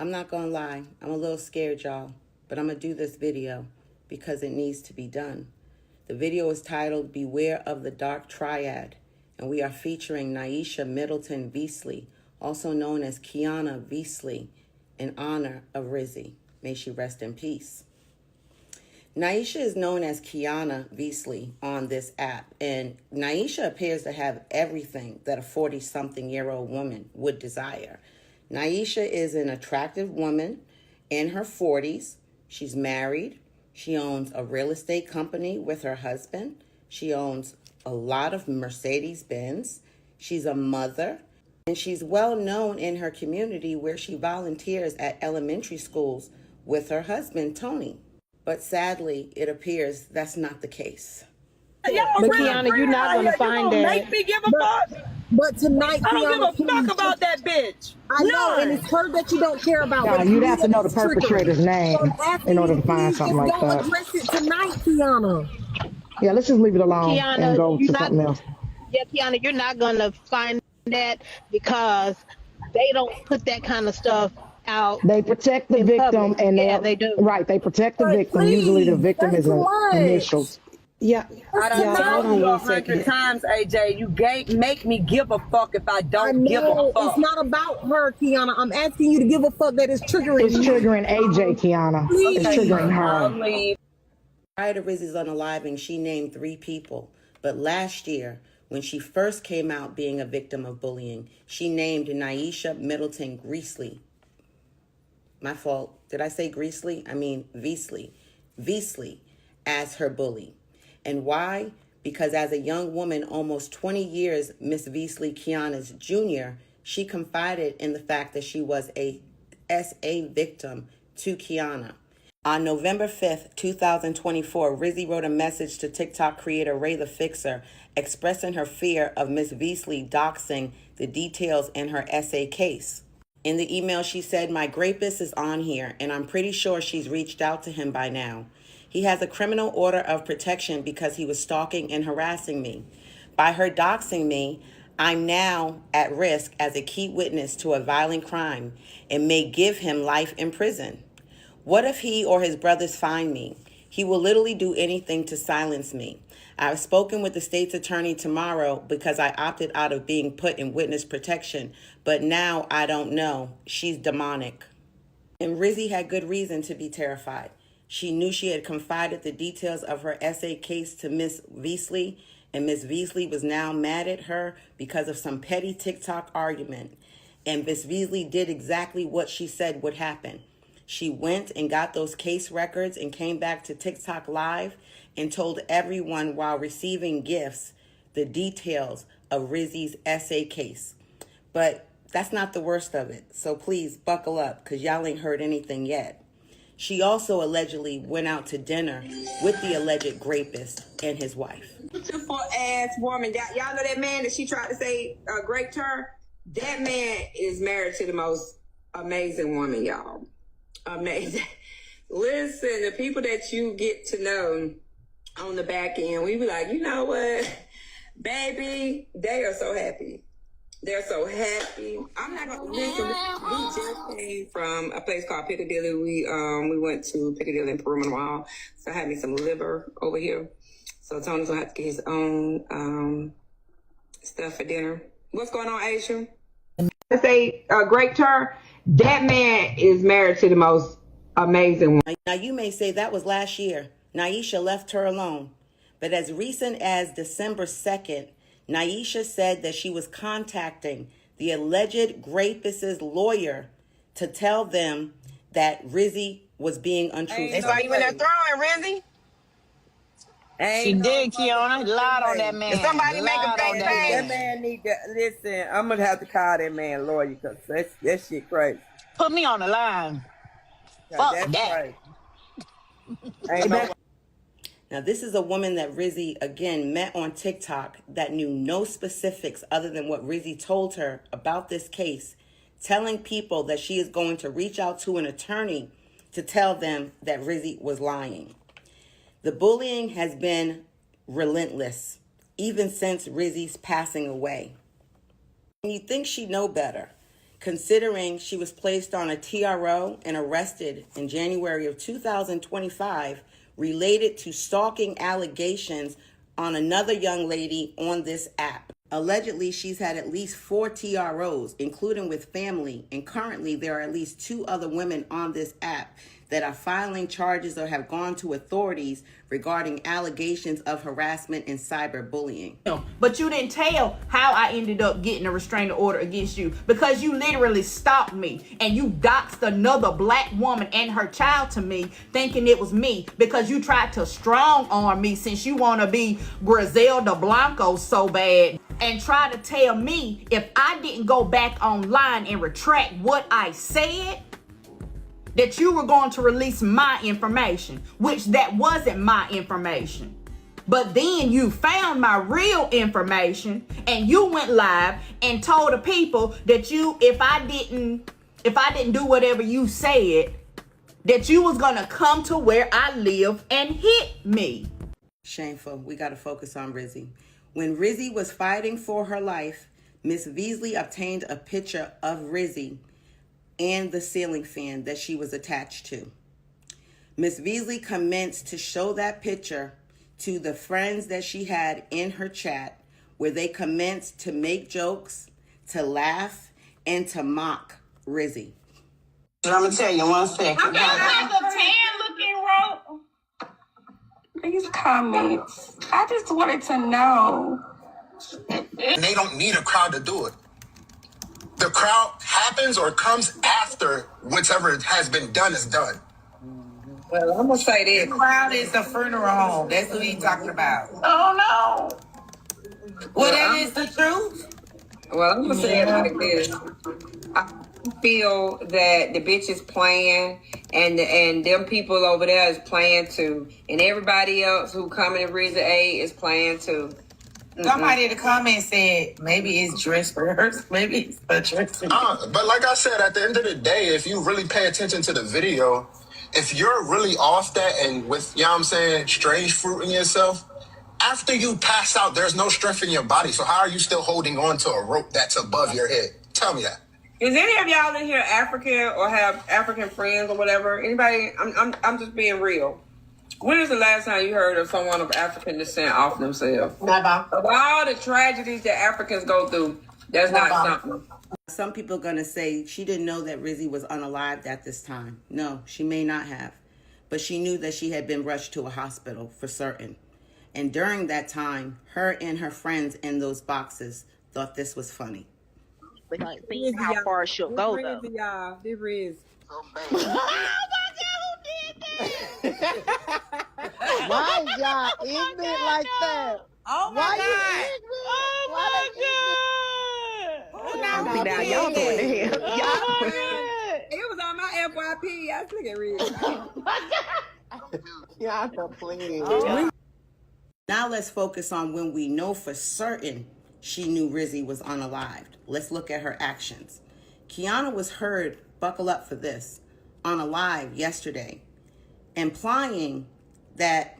I'm not gonna lie, I'm a little scared, y'all, but I'm gonna do this video because it needs to be done. The video is titled Beware of the Dark Triad, and we are featuring Naisha Middleton Veasley, also known as Keyona Veasley, in honor of Rizi. May she rest in peace. Naisha is known as Keyona Veasley on this app, and Naisha appears to have everything that a 40-something-year-old woman would desire. Naisha is an attractive woman in her 40s. She's married. She owns a real estate company with her husband. She owns a lot of Mercedes-Benz. She's a mother, and she's well known in her community where she volunteers at elementary schools with her husband, Tony. But sadly, it appears that's not the case. But Keyona, you're not going to find that. Make me give a fuck. But tonight, I don't Keyona, give a fuck about that bitch. I know, and it's her that you don't care about. No, you'd have to know the perpetrator's name in order to find something like that. Don't address it tonight, Keyona. Yeah, let's just leave it alone Keyona, and go to something else. Yeah, Keyona, you're not going to find that because they don't put that kind of stuff out. They protect the victim, public. and They do. Right, they protect the victim. Please, usually, the victim is initials. Yeah, I done told you 100 times, AJ. You make me give a fuck if I don't give a fuck. It's not about her, Keyona. I'm asking you to give a fuck that is triggering. It's triggering AJ, Keyona. It's triggering her. Prior to Rizi's unaliving, she named 3 people. But last year, when she first came out being a victim of bullying, she named Naisha Middleton Veasley. My fault. Did I say Greasley? I mean Veasley. Veasley as her bully. And why? Because as a young woman, almost 20 years Miss Veasley Keyona's junior, she confided in the fact that she was a SA victim to Keyona. On November 5th, 2024, Rizi wrote a message to TikTok creator Ray the Fixer expressing her fear of Miss Veasley doxing the details in her SA case. In the email, she said, "My rapist is on here, and I'm pretty sure she's reached out to him by now. He has a criminal order of protection because he was stalking and harassing me. By her doxing me, I'm now at risk as a key witness to a violent crime and may give him life in prison. What if he or his brothers find me? He will literally do anything to silence me. I've spoken with the state's attorney tomorrow because I opted out of being put in witness protection, but now I don't know. She's demonic." And Rizi had good reason to be terrified. She knew she had confided the details of her SA case to Miss Veasley, and Miss Veasley was now mad at her because of some petty TikTok argument. And Miss Veasley did exactly what she said would happen. She went and got those case records and came back to TikTok Live and told everyone while receiving gifts the details of Rizi's SA case. But that's not the worst of it, so please buckle up because y'all ain't heard anything yet. She also allegedly went out to dinner with the alleged rapist and his wife. Beautiful ass woman. Y'all know that man that she tried to say raped her? That man is married to the most amazing woman, y'all. Amazing. Listen, the people that you get to know on the back end, we be like, you know what, baby, they are so happy. They're so happy. I'm not gonna listen. We just came from a place called Piccadilly. We went to Piccadilly in Peru, so I had me some liver over here. So Tony's gonna have to get his own stuff for dinner. What's going on, Aisha? I say great turn. That man is married to the most amazing one. Now you may say that was last year. Naisha left her alone. But as recent as December 2nd, Naisha said that she was contacting the alleged rapist's lawyer to tell them that Rizi was being untruthful. That's why you in there throwing, Rizi? She did, Keyona. Lied on that man. If somebody make a fake page. That man need to listen. I'm gonna have to call that man lawyer because that shit crazy. Put me on the line. Fuck That's that. crazy. Ain't no. Now, this is a woman that Rizi, again, met on TikTok that knew no specifics other than what Rizi told her about this case, telling people that she is going to reach out to an attorney to tell them that Rizi was lying. The bullying has been relentless, even since Rizi's passing away. And you think she'd know better. considering she was placed on a TRO and arrested in January of 2025 related to stalking allegations on another young lady on this app. Allegedly, she's had at least 4 TROs, including with family, and currently there are at least 2 other women on this app that are filing charges or have gone to authorities regarding allegations of harassment and cyberbullying. But you didn't tell how I ended up getting a restraining order against you, because you literally stopped me and you doxed another black woman and her child to me thinking it was me, because you tried to strong arm me since you want to be Griselda Blanco so bad, and try to tell me if I didn't go back online and retract what I said, that you were going to release my information, which that wasn't my information. But then you found my real information and you went live and told the people that if I didn't do whatever you said, that you was gonna come to where I live and hit me. Shameful. We got to focus on Rizi. When Rizi was fighting for her life, Miss Beasley obtained a picture of Rizi and the ceiling fan that she was attached to. Miss Beasley commenced to show that picture to the friends that she had in her chat, where they commenced to make jokes, to laugh, and to mock Rizi. I'm gonna tell you one second. These comments, I just wanted to know. They don't need a crowd to do it. The crowd happens or comes after whatever has been done is done. Well, I'm gonna say this. The crowd is the funeral home. That's what he's talking about. Oh no. Well, that is the truth. Well, I'm gonna say it like this. I feel that the bitch is playing, and them people over there is playing too, and everybody else who coming to Rizi A is playing too. Somebody in the comments said maybe it's dress rehearsal. Maybe it's a dress rehearsal. But like I said, at the end of the day, if you really pay attention to the video, if you're really off that and with, you know what I'm saying, strange fruit in yourself, after you pass out, there's no strength in your body. So how are you still holding on to a rope that's above your head? Tell me that. Is any of y'all in here African or have African friends or whatever? Anybody? I'm just being real. When is the last time you heard of someone of African descent off themselves? Never. Of all the tragedies that Africans go through, that's not something. Some people are going to say she didn't know that Rizi was unalived at this time. No, she may not have. But she knew that she had been rushed to a hospital for certain. And during that time, her and her friends in those boxes thought this was funny. We're going to see how far she'll go, though. Y'all. This Riz. Why y'all ignorant like that? Oh my Why God. you ignorant? I see now y'all going to hell. It was on my FYP. I look at Riz. Y'all complaining. Now let's focus on when we know for certain she knew Rizi was unalived. Let's look at her actions. Keyona was heard, buckle up for this, on a live yesterday, implying that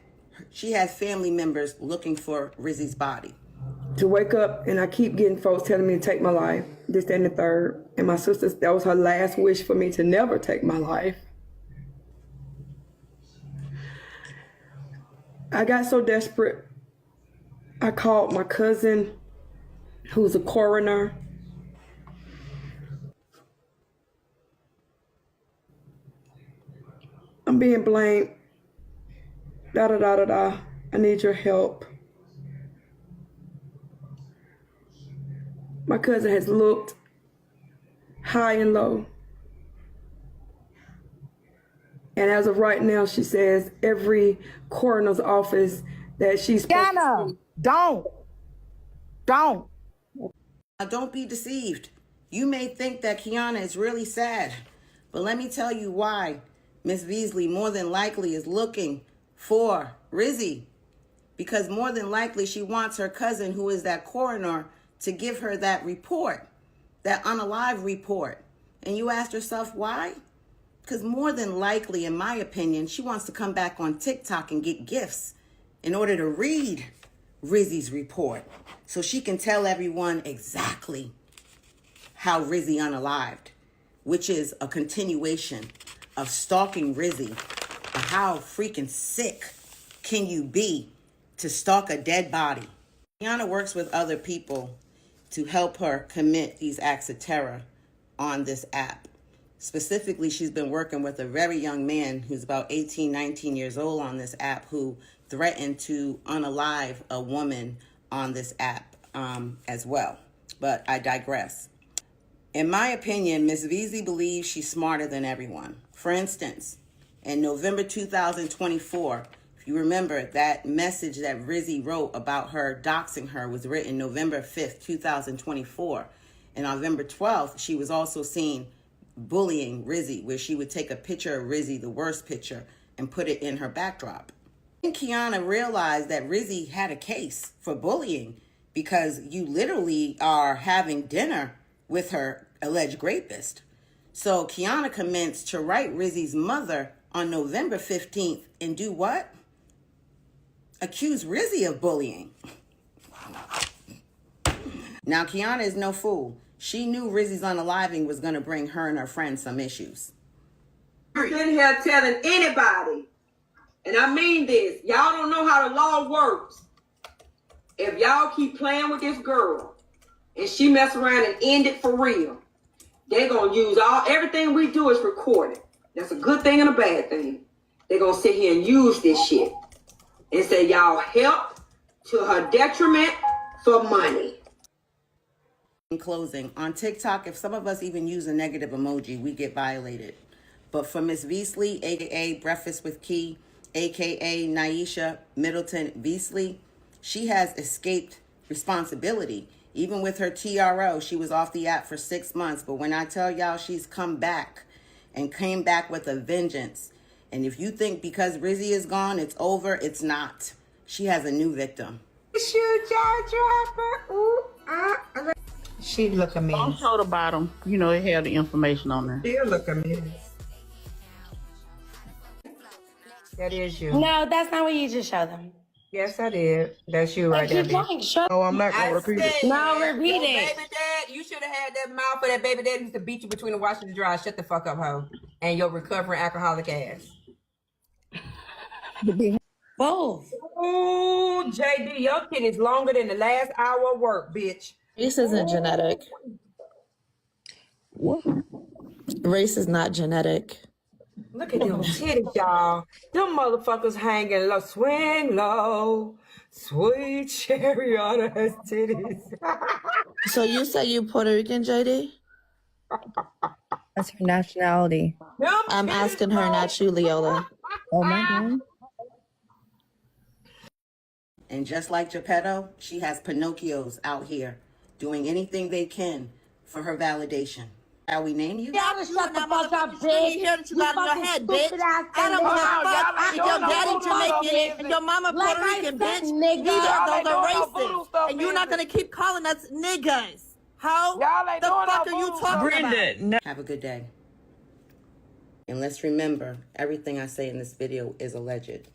she had family members looking for Rizi's body. To wake up and I keep getting folks telling me to take my life, this, that, and the third. And my sister, that was her last wish for me to never take my life. I got so desperate, I called my cousin, who's a coroner. I'm being blamed. Da-da-da-da-da. I need your help. My cousin has looked high and low. And as of right now, she says every coroner's office that she's supposed to... Don't. Now, don't be deceived. You may think that Keyona is really sad, but let me tell you why Miss Beasley more than likely is looking for Rizi, because more than likely she wants her cousin, who is that coroner, to give her that report, that unalive report. And you asked yourself why? Because more than likely, in my opinion, she wants to come back on TikTok and get gifts in order to read Rizi's report so she can tell everyone exactly How Rizi Unalived, which is a continuation of stalking Rizi. How freaking sick can you be to stalk a dead body? Keyona works with other people to help her commit these acts of terror on this app. Specifically, she's been working with a very young man who's about 18, 19 years old on this app who threatened to unalive a woman on this app as well. But I digress. In my opinion, Ms. Rizi believes she's smarter than everyone. For instance, in November 2024, if you remember, that message that Rizi wrote about her doxing her was written November 5th, 2024. And November 12th, she was also seen bullying Rizi, where she would take a picture of Rizi, the worst picture, and put it in her backdrop. And Keyona realized that Rizi had a case for bullying because you literally are having dinner with her alleged rapist. So Keyona commenced to write Rizi's mother on November 15th and do what? Accuse Rizi of bullying. Now, Keyona is no fool. She knew Rizi's unaliving was going to bring her and her friends some issues. Sitting here telling anybody, and I mean this, y'all don't know how the law works. If y'all keep playing with this girl and she mess around and end it for real, they're going to use everything we do is recorded. That's a good thing and a bad thing. They're going to sit here and use this shit and say y'all helped to her detriment for money. In closing, on TikTok, if some of us even use a negative emoji, we get violated. But for Miss Beasley, aka Breakfast with Key, aka Naisha Middleton Beasley, she has escaped responsibility. Even with her TRO, she was off the app for 6 months. But when I tell y'all she's come back and came back with a vengeance, and if you think because Rizi is gone, it's over, it's not. She has a new victim. Shoot, jaw dropper. She look a mess. Don't show the bottom. You know, it had the information on there. Still look a mess. That is you. No, that's not what you just showed them. Yes, I did. That's you right there. Keep going. Show Oh, I'm not gonna repeat it. No, repeat Your it. baby dad, you should have had that mouth for that baby dad used to beat you between the washer and the dryer. Shut the fuck up, hoe. And your recovering alcoholic ass. Both. Ooh, JD, your kid is longer than the last hour of work, bitch. Race isn't genetic. What? Race is not genetic. Look at them titties, y'all. Them motherfuckers hanging low. Swing low. Sweet cherry on her titties. So you say you Puerto Rican, JD? That's her nationality. I'm asking her, not you, Leola. Oh my God. And just like Geppetto, she has Pinocchios out here doing anything they can for her validation. How we name you? Y'all just shut the fuck up, bitch. Hear that you got in your head, bitch. I don't Hold give on, a y'all fuck ain't if your doing no daddy voodoo Jamaican stuff, and your mama Like Puerto I Rican, said, bitch. nigga. Neither Y'all of ain't those are doing no voodoo racist. stuff, And you're not business. gonna keep calling us niggas. How Y'all ain't the doing fuck no are you voodoo talking stuff. about? Have a good day. And let's remember, everything I say in this video is alleged.